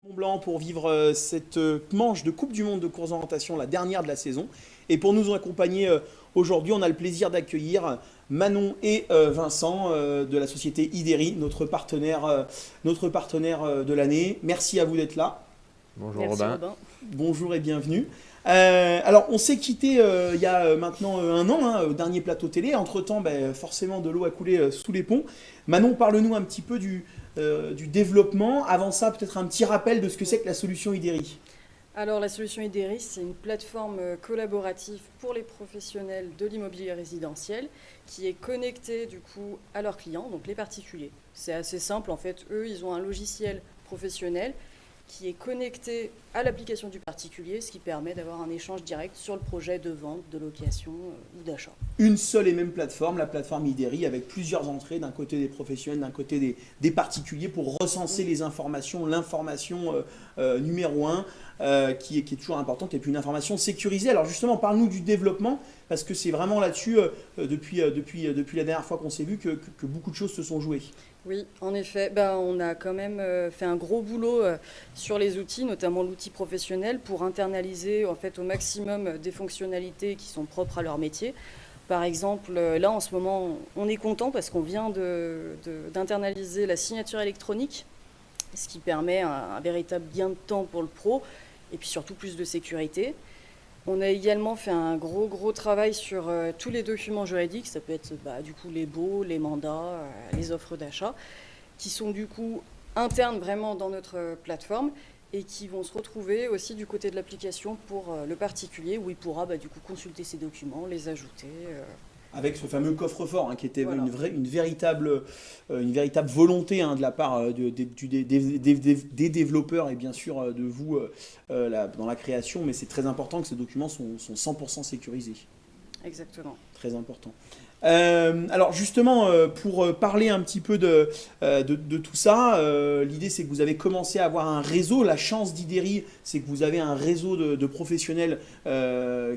Mont-Blanc pour vivre cette manche de Coupe du Monde de course d'orientation, la dernière de la saison. Et pour nous accompagner aujourd'hui, on a le plaisir d'accueillir Manon et Vincent de la société Ideri, notre partenaire de l'année. Merci à vous d'être là. Bonjour Merci Robin. Robin. Bonjour et bienvenue. Alors, on s'est quitté il y a maintenant un an, au dernier plateau télé. Entre-temps, forcément, de l'eau a coulé sous les ponts. Manon, parle-nous un petit peu du développement. Avant ça, peut-être un petit rappel de ce que c'est que la solution Ideri. Alors la solution Idéris, c'est une plateforme collaborative pour les professionnels de l'immobilier résidentiel qui est connectée du coup à leurs clients, donc les particuliers. C'est assez simple en fait, eux ils ont un logiciel professionnel qui est connecté à l'application du particulier, ce qui permet d'avoir un échange direct sur le projet de vente, de location ou d'achat. Une seule et même plateforme, la plateforme Ideri, avec plusieurs entrées, d'un côté des professionnels, d'un côté des particuliers, pour recenser les informations, l'information numéro un, qui est toujours importante, et puis une information sécurisée. Alors justement, parle-nous du développement, parce que c'est vraiment là-dessus, depuis la dernière fois qu'on s'est vu, que beaucoup de choses se sont jouées. Oui, en effet, on a quand même fait un gros boulot sur les outils, notamment l'outil professionnel, pour internaliser en fait, au maximum des fonctionnalités qui sont propres à leur métier. Par exemple, là en ce moment, on est content parce qu'on vient d'internaliser la signature électronique, ce qui permet un véritable gain de temps pour le pro et puis surtout plus de sécurité. On a également fait un gros travail sur tous les documents juridiques, ça peut être du coup les baux, les mandats, les offres d'achat, qui sont du coup internes vraiment dans notre plateforme et qui vont se retrouver aussi du côté de l'application pour le particulier où il pourra du coup consulter ces documents, les ajouter. Avec ce fameux coffre-fort, qui était Voilà. une véritable volonté, de la part des développeurs et bien sûr de vous dans la création, mais c'est très important que ces documents sont 100% sécurisés. Exactement. Très important. Alors justement, pour parler un petit peu de tout ça, l'idée c'est que vous avez commencé à avoir un réseau. La chance d'Ideri, c'est que vous avez un réseau de professionnels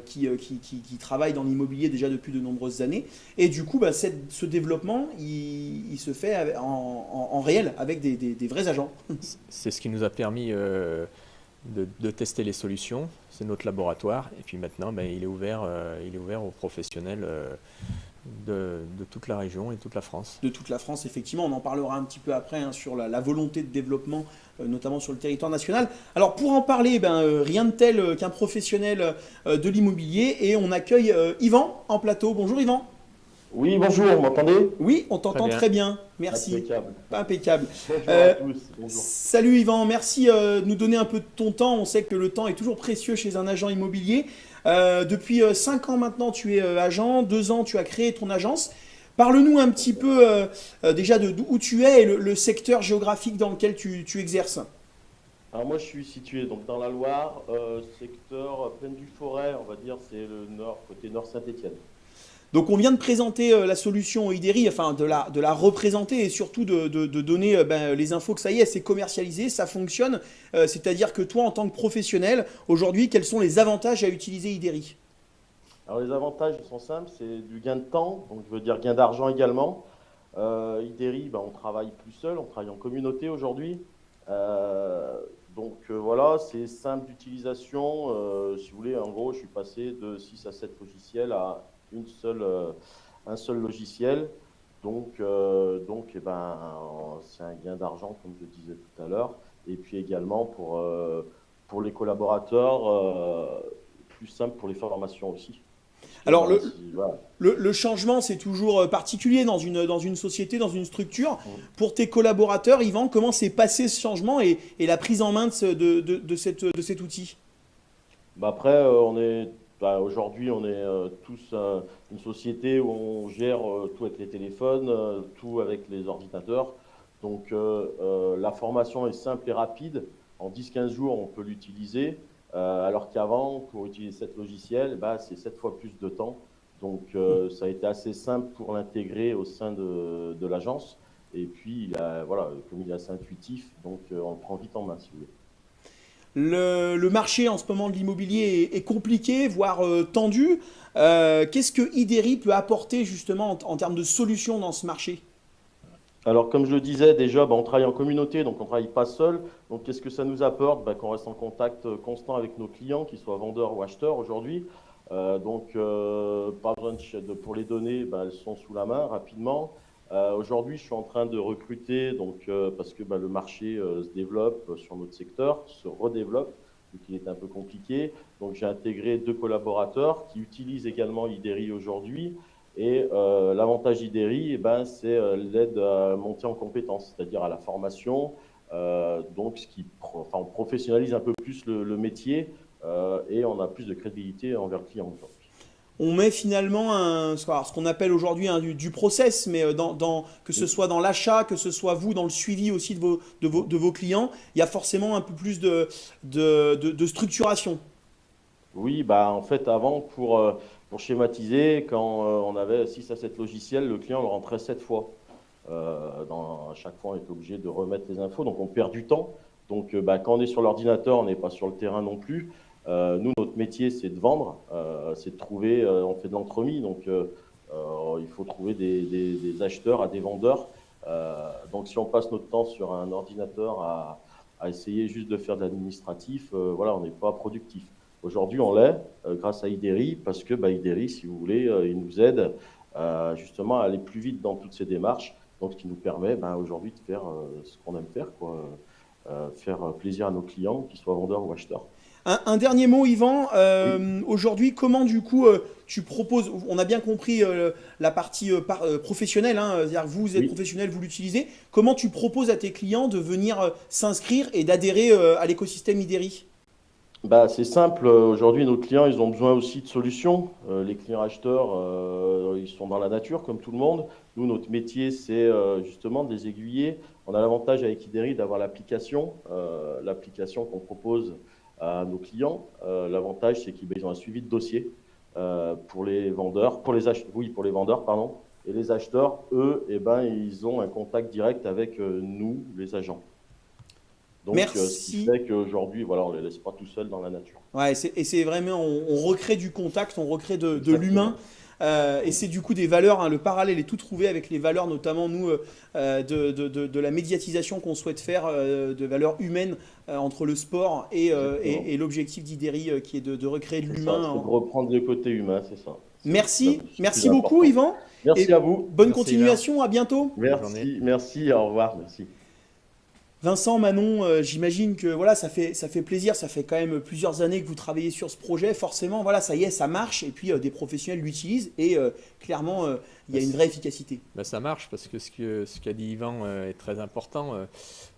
qui travaillent dans l'immobilier déjà depuis de nombreuses années. Et du coup, ce développement, il se fait en réel, avec des vrais agents. C'est ce qui nous a permis de tester les solutions. C'est notre laboratoire. Et puis maintenant, il est ouvert aux professionnels de toute la région et toute la France. De toute la France, effectivement. On en parlera un petit peu après sur la volonté de développement, notamment sur le territoire national. Alors pour en parler, rien de tel qu'un professionnel de l'immobilier. Et on accueille Yvan en plateau. Bonjour Yvan. Oui, bonjour, vous m'entendez? Oui, on t'entend très bien. Merci. Impeccable. Impeccable. Bonjour à tous. Bonjour. Salut Yvan, merci de nous donner un peu de ton temps. On sait que le temps est toujours précieux chez un agent immobilier. Depuis 5 ans maintenant, tu es agent. 2 ans, tu as créé ton agence. Parle-nous un petit peu déjà d'où tu es et le secteur géographique dans lequel tu exerces. Alors moi, je suis situé donc dans la Loire, secteur Plaine du Forêt, on va dire, c'est le nord, côté nord Saint-Étienne. Donc on vient de présenter la solution Ideri, enfin de la représenter et surtout de donner les infos que ça y est, c'est commercialisé, ça fonctionne. C'est-à-dire que toi, en tant que professionnel, aujourd'hui, quels sont les avantages à utiliser Ideri? Alors les avantages, ils sont simples, c'est du gain de temps, donc je veux dire gain d'argent également. Ideri, on travaille plus seul, on travaille en communauté aujourd'hui. Voilà, c'est simple d'utilisation. Si vous voulez, en gros, je suis passé de 6 à 7 logiciels à un seul logiciel. Donc, c'est un gain d'argent, comme je disais tout à l'heure. Et puis également pour les collaborateurs, plus simple pour les formations aussi. Alors Voilà. le changement, c'est toujours particulier dans une société, dans une structure. Pour tes collaborateurs, Yvan, comment s'est passé ce changement et la prise en main de cet outil? Après, aujourd'hui, on est tous une société où on gère tout avec les téléphones, tout avec les ordinateurs. Donc, la formation est simple et rapide. En 10-15 jours, on peut l'utiliser. Alors qu'avant, pour utiliser cet logiciel, c'est 7 fois plus de temps. Donc, ça a été assez simple pour l'intégrer au sein de l'agence. Et puis, comme il est assez intuitif, donc on le prend vite en main, si vous voulez. Le marché en ce moment de l'immobilier est compliqué, voire tendu. Qu'est-ce que Ideri peut apporter justement en termes de solutions dans ce marché? Alors, comme je le disais déjà, on travaille en communauté, donc on ne travaille pas seul. Donc, qu'est-ce que ça nous apporte? Qu'on reste en contact constant avec nos clients, qu'ils soient vendeurs ou acheteurs aujourd'hui. Pas besoin pour les données, elles sont sous la main rapidement. Aujourd'hui, je suis en train de recruter, parce que le marché se développe sur notre secteur, se redéveloppe, vu qu'il est un peu compliqué. Donc, j'ai intégré 2 collaborateurs qui utilisent également IDERI aujourd'hui. Et l'avantage d'IDERI, c'est l'aide à monter en compétences, c'est-à-dire à la formation. On professionnalise un peu plus le métier et on a plus de crédibilité envers le client aujourd'hui. On met finalement ce qu'on appelle aujourd'hui du process, mais que ce soit dans l'achat, que ce soit vous dans le suivi aussi de vos clients, il y a forcément un peu plus de structuration. Oui, en fait, avant, pour schématiser, quand on avait 6 à 7 logiciels, le client le rentrait 7 fois. À chaque fois, on est obligé de remettre les infos, donc on perd du temps. Donc, quand on est sur l'ordinateur, on n'est pas sur le terrain non plus. Nous, notre métier, c'est de vendre, c'est de trouver, on fait de l'entremis, donc il faut trouver des acheteurs à des vendeurs. Donc, si on passe notre temps sur un ordinateur à essayer juste de faire de l'administratif, on n'est pas productif. Aujourd'hui, on l'est grâce à IDERI, parce que IDERI, si vous voulez, il nous aide justement à aller plus vite dans toutes ces démarches. Donc, ce qui nous permet aujourd'hui de faire ce qu'on aime faire, faire plaisir à nos clients, qu'ils soient vendeurs ou acheteurs. Un dernier mot, Yvan. Oui. Aujourd'hui, comment du coup tu proposes, on a bien compris la partie professionnelle, c'est-à-dire que vous êtes professionnel, vous l'utilisez. Comment tu proposes à tes clients de venir s'inscrire et d'adhérer à l'écosystème IDERI? C'est simple. Aujourd'hui, nos clients, ils ont besoin aussi de solutions. Les clients acheteurs, ils sont dans la nature, comme tout le monde. Nous, notre métier, c'est justement de les aiguiller. On a l'avantage avec IDERI d'avoir l'application qu'on propose à nos clients. L'avantage, c'est qu'ils ont un suivi de dossier pour les vendeurs, pour les vendeurs, pardon. Et les acheteurs, eux, ils ont un contact direct avec nous, les agents. Donc, Merci. Ce qui fait qu'aujourd'hui, on ne les laisse pas tout seuls dans la nature. Ouais, et c'est vraiment, on recrée du contact, on recrée de l'humain. Et c'est du coup des valeurs, le parallèle est tout trouvé avec les valeurs, notamment nous, de la médiatisation qu'on souhaite faire, de valeurs humaines entre le sport et l'objectif d'IDERI qui est de recréer de l'humain. C'est de reprendre le côté humain, c'est ça. Merci beaucoup Yvan. Merci à vous. Bonne continuation, Yvan. À bientôt. Merci, au revoir, merci. Vincent, Manon, j'imagine que ça fait plaisir, ça fait quand même plusieurs années que vous travaillez sur ce projet, forcément, ça y est, ça marche, et puis des professionnels l'utilisent, et clairement, il y a une vraie efficacité. Ça marche, parce que ce qu'a dit Yvan est très important.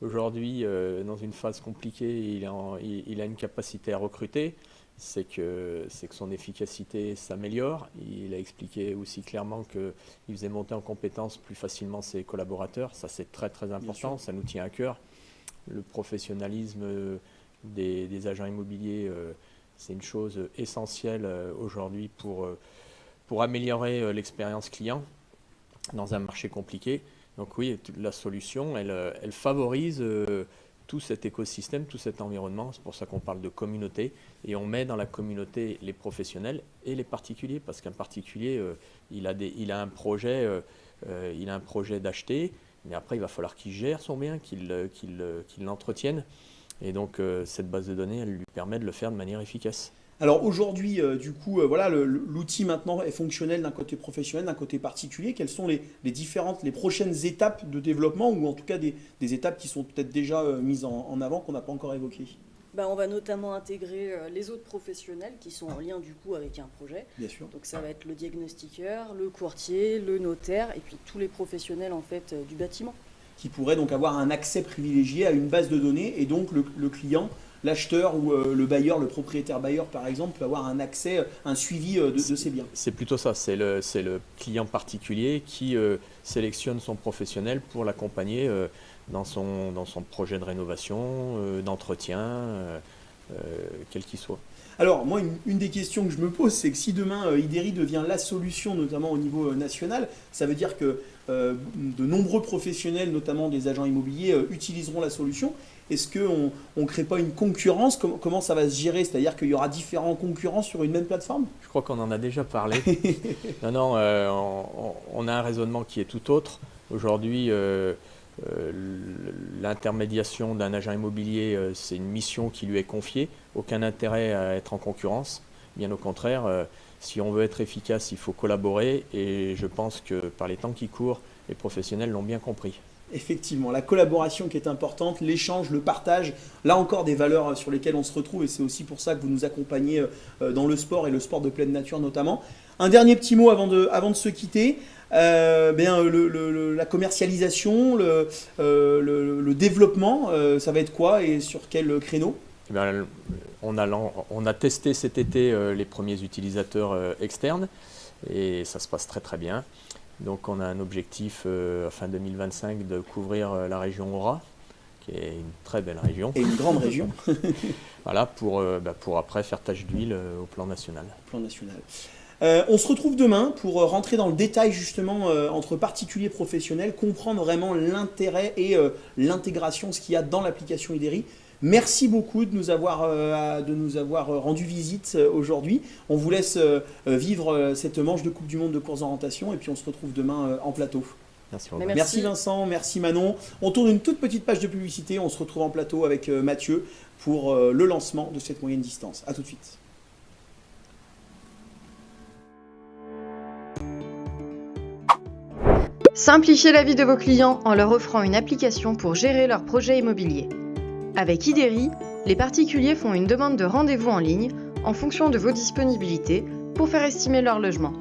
Aujourd'hui, dans une phase compliquée, il a une capacité à recruter, c'est que son efficacité s'améliore. Il a expliqué aussi clairement qu'il faisait monter en compétence plus facilement ses collaborateurs, ça c'est très très important, ça nous tient à cœur. Le professionnalisme des agents immobiliers, c'est une chose essentielle aujourd'hui pour améliorer l'expérience client dans un marché compliqué. Donc oui, la solution, elle favorise tout cet écosystème, tout cet environnement. C'est pour ça qu'on parle de communauté. Et on met dans la communauté les professionnels et les particuliers. Parce qu'un particulier, il a un projet d'acheter. Mais après, il va falloir qu'il gère son bien, qu'il l'entretienne. Et donc, cette base de données, elle lui permet de le faire de manière efficace. Alors aujourd'hui, l'outil maintenant est fonctionnel d'un côté professionnel, d'un côté particulier. Quelles sont les prochaines étapes de développement, ou en tout cas des étapes qui sont peut-être déjà mises en avant, qu'on n'a pas encore évoquées? On va notamment intégrer les autres professionnels qui sont en lien du coup avec un projet. Bien sûr. Donc ça va être le diagnostiqueur, le courtier, le notaire et puis tous les professionnels en fait du bâtiment. Qui pourraient donc avoir un accès privilégié à une base de données, et donc le client, l'acheteur ou le bailleur, le propriétaire bailleur par exemple, peut avoir un accès, un suivi de ses biens. C'est plutôt ça, c'est le client particulier qui sélectionne son professionnel pour l'accompagner dans son projet de rénovation, d'entretien, quel qu'il soit. Alors moi, une des questions que je me pose, c'est que si demain IDERI devient la solution, notamment au niveau national, ça veut dire que de nombreux professionnels, notamment des agents immobiliers, utiliseront la solution. Est-ce qu'on ne crée pas une concurrence? Comment ça va se gérer? C'est-à-dire qu'il y aura différents concurrents sur une même plateforme? Je crois qu'on en a déjà parlé. Non, on a un raisonnement qui est tout autre. Aujourd'hui, l'intermédiation d'un agent immobilier, c'est une mission qui lui est confiée. Aucun intérêt à être en concurrence. Bien au contraire, si on veut être efficace, il faut collaborer. Et je pense que par les temps qui courent, les professionnels l'ont bien compris. Effectivement, la collaboration qui est importante, l'échange, le partage, là encore des valeurs sur lesquelles on se retrouve et c'est aussi pour ça que vous nous accompagnez dans le sport et le sport de pleine nature notamment. Un dernier petit mot avant de se quitter, la commercialisation, le développement, ça va être quoi et sur quel créneau? Eh bien, on a testé cet été les premiers utilisateurs externes et ça se passe très très bien. Donc on a un objectif à fin 2025 de couvrir la région Aura, qui est une très belle région. Et une grande région. Voilà, pour après faire tache d'huile au plan national. On se retrouve demain pour rentrer dans le détail justement entre particuliers et professionnels, comprendre vraiment l'intérêt et l'intégration, ce qu'il y a dans l'application Ideri. Merci beaucoup de nous avoir rendu visite aujourd'hui. On vous laisse vivre cette manche de Coupe du Monde de course d'orientation et puis on se retrouve demain en plateau. Merci. Merci Vincent, merci Manon. On tourne une toute petite page de publicité. On se retrouve en plateau avec Mathieu pour le lancement de cette moyenne distance. A tout de suite. Simplifiez la vie de vos clients en leur offrant une application pour gérer leurs projets immobiliers. Avec Ideri, les particuliers font une demande de rendez-vous en ligne en fonction de vos disponibilités pour faire estimer leur logement.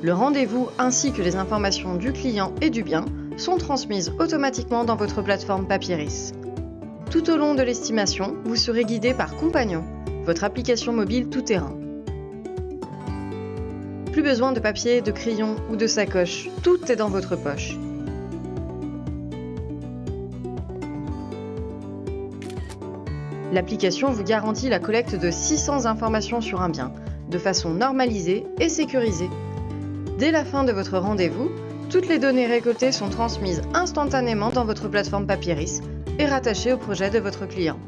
Le rendez-vous ainsi que les informations du client et du bien sont transmises automatiquement dans votre plateforme Papyris. Tout au long de l'estimation, vous serez guidé par Compagnon, votre application mobile tout-terrain. Plus besoin de papier, de crayon ou de sacoche, tout est dans votre poche. L'application vous garantit la collecte de 600 informations sur un bien, de façon normalisée et sécurisée. Dès la fin de votre rendez-vous, toutes les données récoltées sont transmises instantanément dans votre plateforme Papyris et rattachées au projet de votre client.